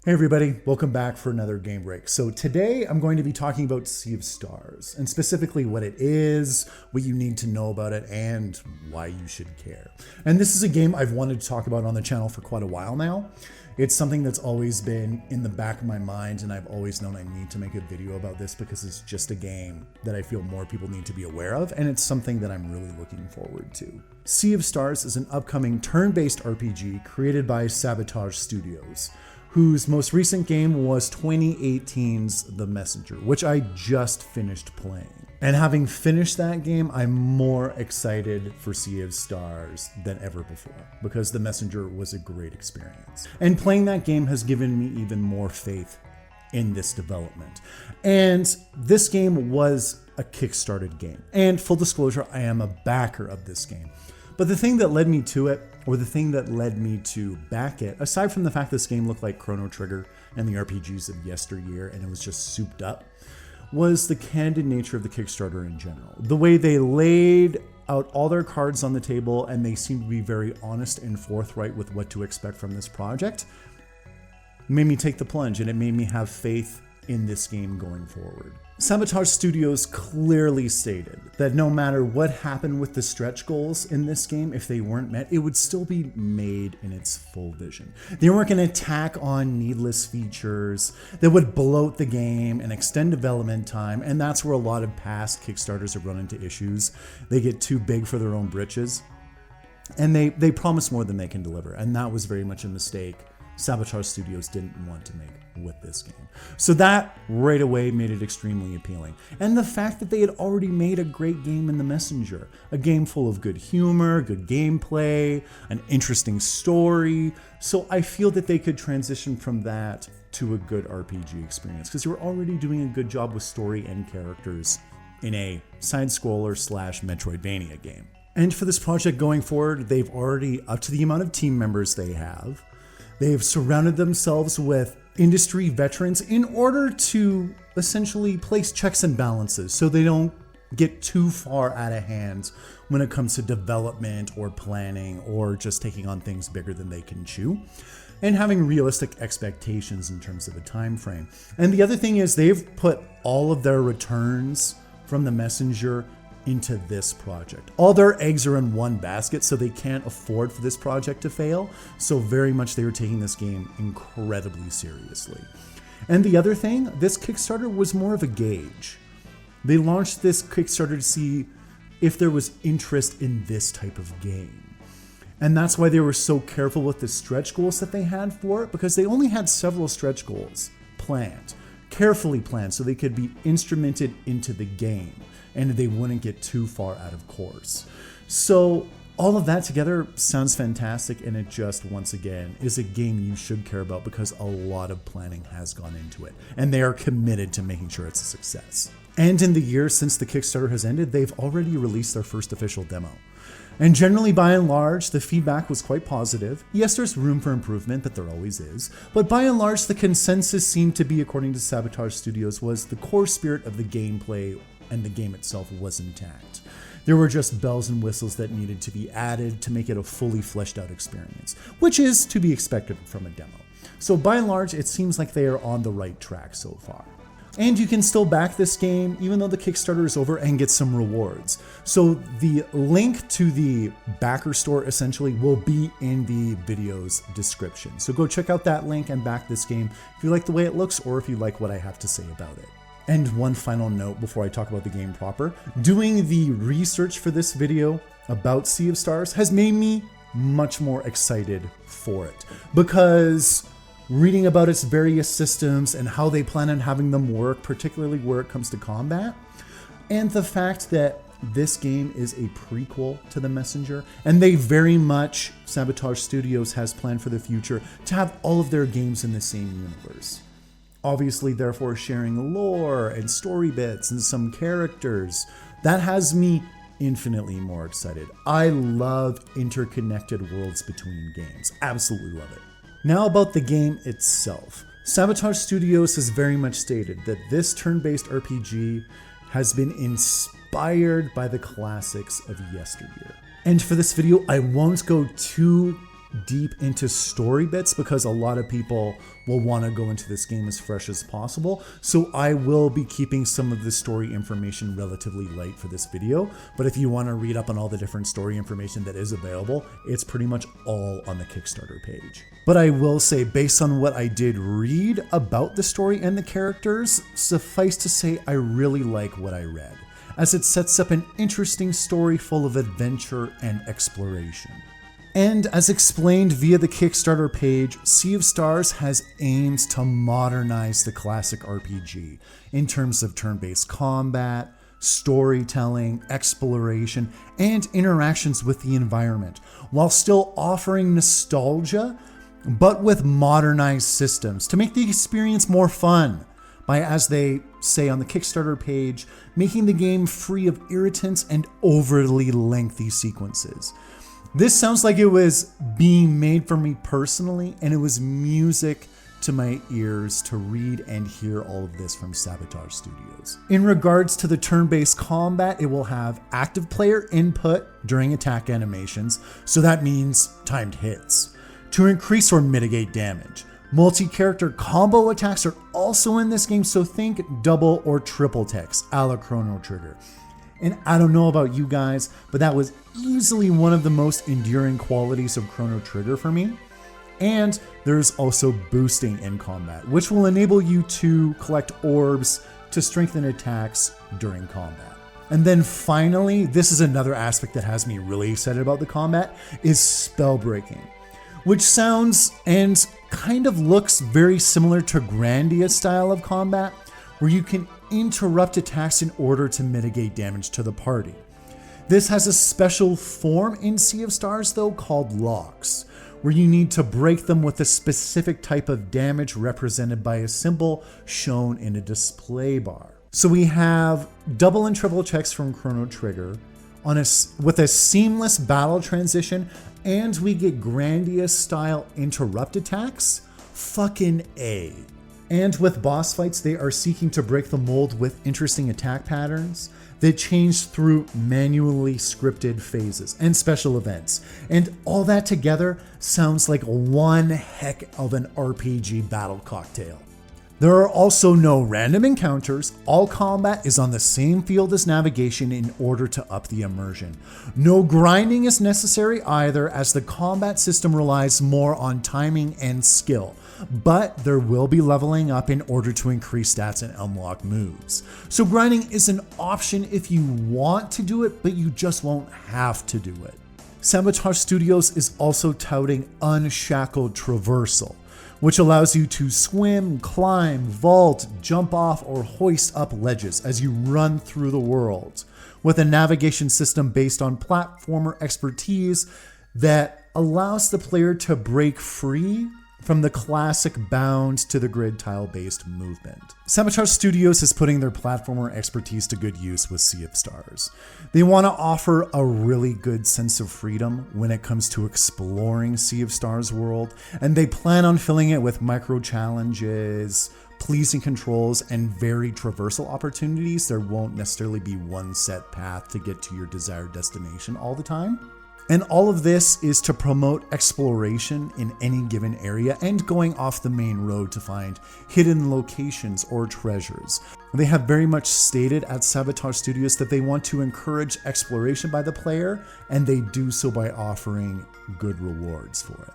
Hey everybody, welcome back for another game break. So today I'm going to be talking about Sea of Stars, and specifically what it is, what you need to know about it, and why you should care. And this is a game I've wanted to talk about on the channel for quite a while now. It's something that's always been in the back of my mind, and I've always known I need to make a video about this because it's just a game that I feel more people need to be aware of, and it's something that I'm really looking forward to. Sea of Stars is an upcoming turn-based RPG created by Sabotage Studios, whose most recent game was 2018's The Messenger, which I just finished playing. And having finished that game, I'm more excited for Sea of Stars than ever before, because The Messenger was a great experience. And playing that game has given me even more faith in this development. And this game was a Kickstarted game. And full disclosure, I am a backer of this game. But the thing that led me to it, or the thing that led me to back it, aside from the fact this game looked like Chrono Trigger and the RPGs of yesteryear and it was just souped up, was the candid nature of the Kickstarter in general. The way they laid out all their cards on the table and they seemed to be very honest and forthright with what to expect from this project made me take the plunge, and it made me have faith in this game going forward. Sabotage Studios clearly stated that no matter what happened with the stretch goals in this game, if they weren't met, it would still be made in its full vision. They weren't going to tack on needless features that would bloat the game and extend development time, and that's where a lot of past Kickstarters have run into issues. They get too big for their own britches, and they promise more than they can deliver, and that was very much a mistake Sabotage Studios didn't want to make with this game. So that right away made it extremely appealing. And the fact that they had already made a great game in The Messenger, a game full of good humor, good gameplay, an interesting story. So I feel that they could transition from that to a good RPG experience, because they were already doing a good job with story and characters in a side-scroller / Metroidvania game. And for this project going forward, they've already upped to the amount of team members they have. They've surrounded themselves with industry veterans in order to essentially place checks and balances so they don't get too far out of hand when it comes to development or planning or just taking on things bigger than they can chew, and having realistic expectations in terms of a time frame. And the other thing is they've put all of their returns from The Messenger into this project. All their eggs are in one basket, so they can't afford for this project to fail. So very much they were taking this game incredibly seriously. And the other thing, this Kickstarter was more of a gauge. They launched this Kickstarter to see if there was interest in this type of game. And that's why they were so careful with the stretch goals that they had for it, because they only had several stretch goals planned, carefully planned, so they could be instrumented into the game and they wouldn't get too far out of course. So all of that together sounds fantastic, and it just, once again, is a game you should care about because a lot of planning has gone into it, and they are committed to making sure it's a success. And in the year since the Kickstarter has ended, they've already released their first official demo. And generally, by and large, the feedback was quite positive. Yes, there's room for improvement, but there always is. But by and large, the consensus seemed to be, according to Sabotage Studios, was the core spirit of the gameplay and the game itself was intact. There were just bells and whistles that needed to be added to make it a fully fleshed out experience, which is to be expected from a demo. So by and large, it seems like they are on the right track so far. And you can still back this game even though the Kickstarter is over and get some rewards. So the link to the backer store essentially will be in the video's description. So go check out that link and back this game if you like the way it looks or if you like what I have to say about it. And one final note before I talk about the game proper, doing the research for this video about Sea of Stars has made me much more excited for it, because reading about its various systems and how they plan on having them work, particularly where it comes to combat, and the fact that this game is a prequel to The Messenger, and they very much, Sabotage Studios has planned for the future to have all of their games in the same universe. Obviously, therefore, sharing lore and story bits and some characters. That has me infinitely more excited. I love interconnected worlds between games. Absolutely love it. Now about the game itself. Sabotage Studios has very much stated that this turn-based RPG has been inspired by the classics of yesteryear. And for this video, I won't go too deep into story bits because a lot of people will want to go into this game as fresh as possible. So I will be keeping some of the story information relatively light for this video. But if you want to read up on all the different story information that is available, it's pretty much all on the Kickstarter page. But I will say, based on what I did read about the story and the characters, suffice to say I really like what I read, as it sets up an interesting story full of adventure and exploration. And as explained via the Kickstarter page, Sea of Stars has aims to modernize the classic RPG in terms of turn-based combat, storytelling, exploration, and interactions with the environment, while still offering nostalgia, but with modernized systems to make the experience more fun by, as they say on the Kickstarter page, making the game free of irritants and overly lengthy sequences. This sounds like it was being made for me personally, and it was music to my ears to read and hear all of this from Sabotage Studios. In regards to the turn-based combat, it will have active player input during attack animations, so that means timed hits, to increase or mitigate damage. Multi-character combo attacks are also in this game, so think double or triple text, a la Chrono Trigger. And I don't know about you guys, but that was easily one of the most enduring qualities of Chrono Trigger for me. And there's also boosting in combat, which will enable you to collect orbs to strengthen attacks during combat. And then finally, this is another aspect that has me really excited about the combat, is spell breaking, which sounds and kind of looks very similar to Grandia's style of combat, where you can interrupt attacks in order to mitigate damage to the party. This has a special form in Sea of Stars though called locks, where you need to break them with a specific type of damage represented by a symbol shown in a display bar. So we have double and triple checks from Chrono Trigger with a seamless battle transition, and we get Grandia style interrupt attacks. Fucking A. And with boss fights, they are seeking to break the mold with interesting attack patterns that change through manually scripted phases and special events. And all that together sounds like one heck of an RPG battle cocktail. There are also no random encounters. All combat is on the same field as navigation in order to up the immersion. No grinding is necessary either, as the combat system relies more on timing and skill. But there will be leveling up in order to increase stats and unlock moves. So grinding is an option if you want to do it, but you just won't have to do it. Sabotage Studios is also touting unshackled traversal, which allows you to swim, climb, vault, jump off, or hoist up ledges as you run through the world, with a navigation system based on platformer expertise that allows the player to break free from the classic bound to the grid tile-based movement. Sabotage Studios is putting their platformer expertise to good use with Sea of Stars. They want to offer a really good sense of freedom when it comes to exploring Sea of Stars world, and they plan on filling it with micro challenges, pleasing controls, and varied traversal opportunities. There won't necessarily be one set path to get to your desired destination all the time. And all of this is to promote exploration in any given area and going off the main road to find hidden locations or treasures. They have very much stated at Sabotage Studios that they want to encourage exploration by the player, and they do so by offering good rewards for it.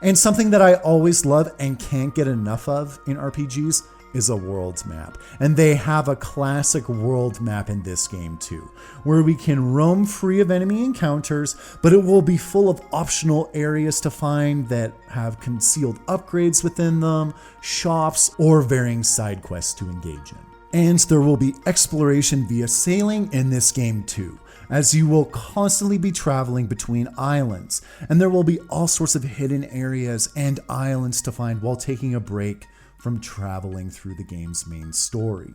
And something that I always love and can't get enough of in RPGs is a world map. And they have a classic world map in this game too, where we can roam free of enemy encounters, but it will be full of optional areas to find that have concealed upgrades within them, shops, or varying side quests to engage in. And there will be exploration via sailing in this game too, as you will constantly be traveling between islands, and there will be all sorts of hidden areas and islands to find while taking a break from traveling through the game's main story.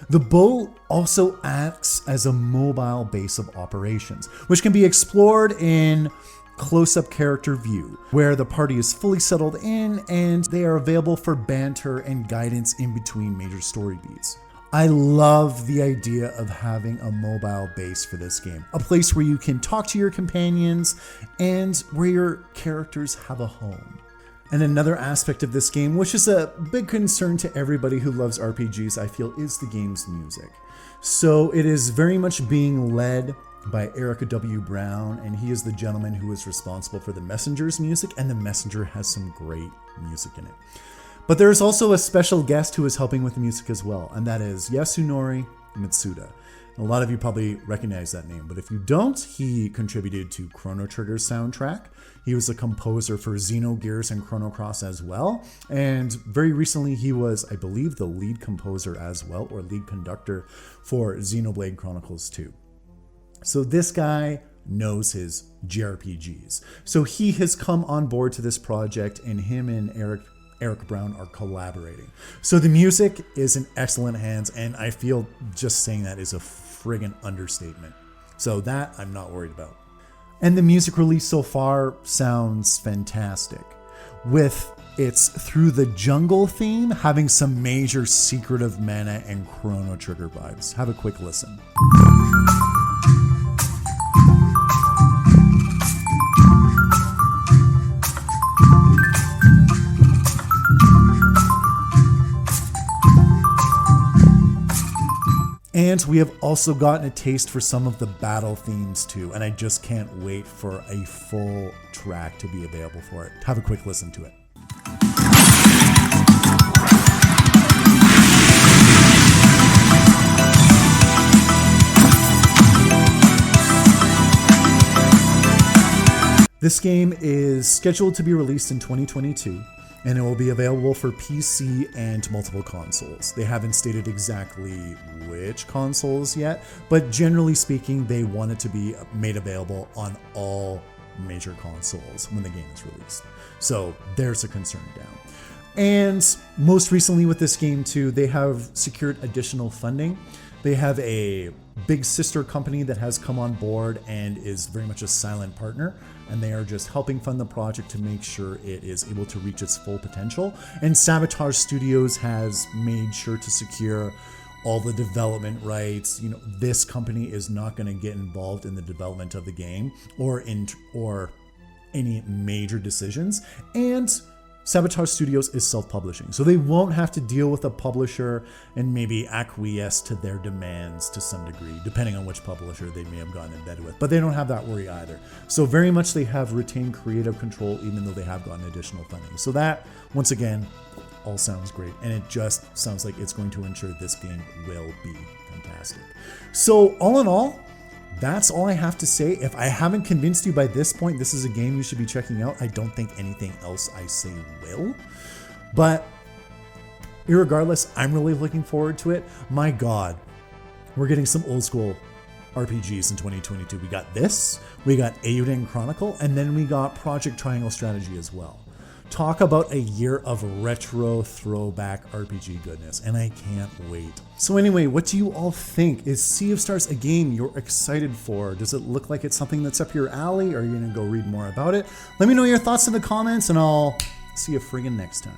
The boat also acts as a mobile base of operations, which can be explored in close-up character view, where the party is fully settled in and they are available for banter and guidance in between major story beats. I love the idea of having a mobile base for this game, a place where you can talk to your companions and where your characters have a home. And another aspect of this game, which is a big concern to everybody who loves RPGs, I feel, is the game's music. So it is very much being led by Eric W. Brown, and he is the gentleman who is responsible for The Messenger's music, and The Messenger has some great music in it. But there's also a special guest who is helping with the music as well, and that is Yasunori Mitsuda. A lot of you probably recognize that name, but if you don't, he contributed to Chrono Trigger's soundtrack. He was a composer for Xenogears and Chrono Cross as well, and very recently he was, I believe, the lead composer as well, or lead conductor for Xenoblade Chronicles 2. So this guy knows his JRPGs. So he has come on board to this project, and him and Eric Brown are collaborating. So the music is in excellent hands, and I feel just saying that is a friggin' understatement. So that I'm not worried about. And the music released so far sounds fantastic, with its Through the Jungle theme having some major Secret of Mana and Chrono Trigger vibes. Have a quick listen. And we have also gotten a taste for some of the battle themes too, and I just can't wait for a full track to be available for it. Have a quick listen to it. This game is scheduled to be released in 2022. And it will be available for PC and multiple consoles. They haven't stated exactly which consoles yet, but generally speaking, they want it to be made available on all major consoles when the game is released. So there's a concern down. And most recently with this game too, they have secured additional funding. They have a big sister company that has come on board and is very much a silent partner, and they are just helping fund the project to make sure it is able to reach its full potential. And Sabotage Studios has made sure to secure all the development rights. You know, this company is not going to get involved in the development of the game or any major decisions. And Sabotage Studios is self-publishing, so they won't have to deal with a publisher and maybe acquiesce to their demands to some degree, depending on which publisher they may have gotten in bed with. But they don't have that worry either. So very much they have retained creative control, even though they have gotten additional funding. So that, once again, all sounds great, and it just sounds like it's going to ensure this game will be fantastic. So all in all, that's all I have to say. If I haven't convinced you by this point, this is a game you should be checking out. I don't think anything else I say will. But irregardless, I'm really looking forward to it. My God, we're getting some old school RPGs in 2022. We got this, we got Eiyuden Chronicle, and then we got Project Triangle Strategy as well. Talk about a year of retro throwback RPG goodness, and I can't wait. So anyway, what do you all think? Is Sea of Stars a game you're excited for? Does it look like it's something that's up your alley? Are you gonna go read more about it? Let me know your thoughts in the comments, and I'll see you friggin' next time.